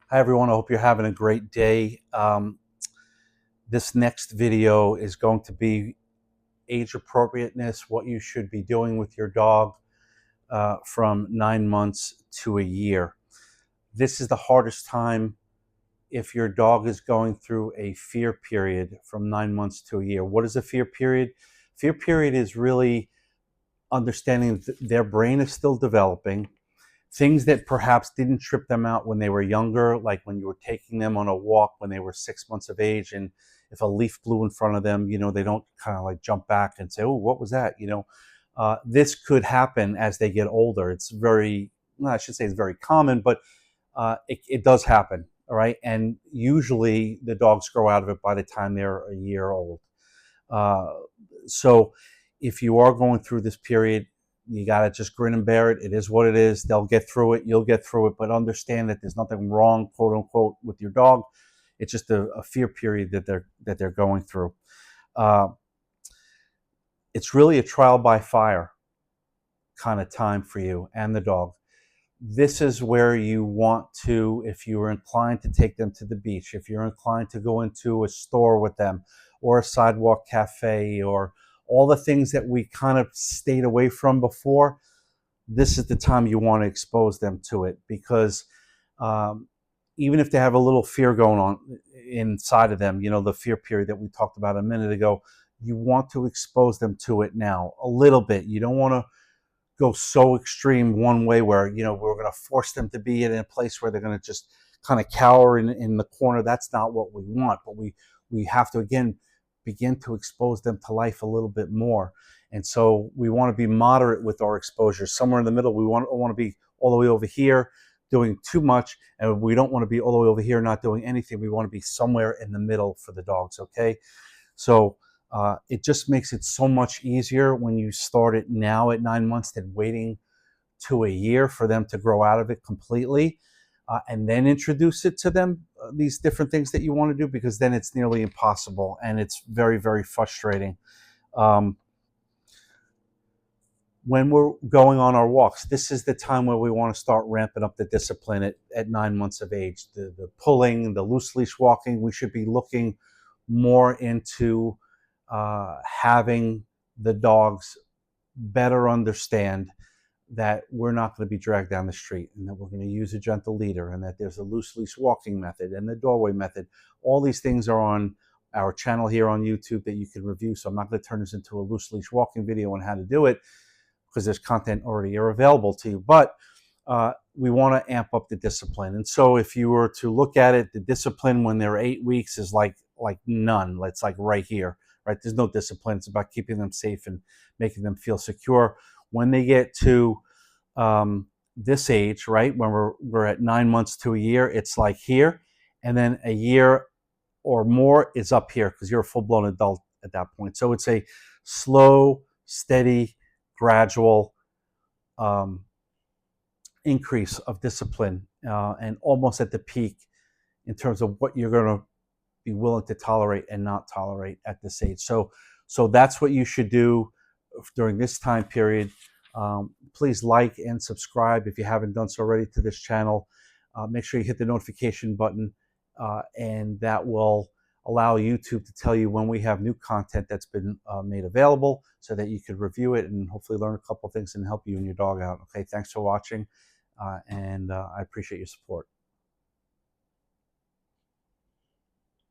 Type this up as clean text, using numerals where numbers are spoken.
Hi everyone, I hope you're having a great day. This next video is going to be age appropriateness, what you should be doing with your dog from 9 months to a year. This is the hardest time if your dog is going through a fear period from 9 months to a year. What is a fear period? Fear period is really understanding that their brain is still developing. Things that perhaps didn't trip them out when they were younger, like when you were taking them on a walk when they were 6 months of age, and if a leaf blew in front of them, they don't kind of like jump back and say, "Oh, what was that?" This could happen as they get older. It's very, well, I should say, it's very common, but it does happen. All right, and usually the dogs grow out of it by the time they're a year old. Uh, so if you are going through this period, you got to just grin and bear it. It is what it is. They'll get through it. You'll get through it. But understand that there's nothing wrong, quote unquote, with your dog. It's just a fear period that they're going through. Uh, it's really a trial by fire kind of time for you and the dog. This is where you want to, if you're inclined to take them to the beach, if you're inclined to go into a store with them or a sidewalk cafe or all the things that we kind of stayed away from before, this is the time you want to expose them to it, because um, even if they have a little fear going on inside of them, the fear period that we talked about a minute ago, you want to expose them to it now a little bit. You don't want to go so extreme one way where we're going to force them to be in a place where they're going to just kind of cower in the corner. That's not what we want, but we have to again begin to expose them to life a little bit more. And so we want to be moderate with our exposure, somewhere in the middle. We want to be all the way over here doing too much, and we don't want to be all the way over here not doing anything. We want to be somewhere in the middle for the dogs. Okay, so it just makes it so much easier when you start it now at 9 months than waiting to a year for them to grow out of it completely, and then introduce it to them, these different things that you want to do, because then it's nearly impossible and it's very, very frustrating. Um, when we're going on our walks, this is the time where we want to start ramping up the discipline at 9 months of age. The pulling, the loose leash walking, we should be looking more into having the dogs better understand that we're not going to be dragged down the street, and that we're going to use a gentle leader, and that there's a loose leash walking method and the doorway method. All these things are on our channel here on YouTube that you can review. So I'm not going to turn this into a loose leash walking video on how to do it, because there's content already available to you. But we want to amp up the discipline. And so if you were to look at it, the discipline when they're 8 weeks is like none. It's like right here, right? There's no discipline. It's about keeping them safe and making them feel secure. When they get to this age, right, when we're at 9 months to a year, it's like here. And then a year or more is up here, because you're a full-blown adult at that point. So it's a slow, steady, gradual increase of discipline, and almost at the peak in terms of what you're going to be willing to tolerate and not tolerate at this age. So that's what you should do during this time period. Please like and subscribe if you haven't done so already to this channel. Make sure you hit the notification button, and that will allow YouTube to tell you when we have new content that's been made available, so that you could review it and hopefully learn a couple things and help you and your dog out. Okay, thanks for watching, and I appreciate your support.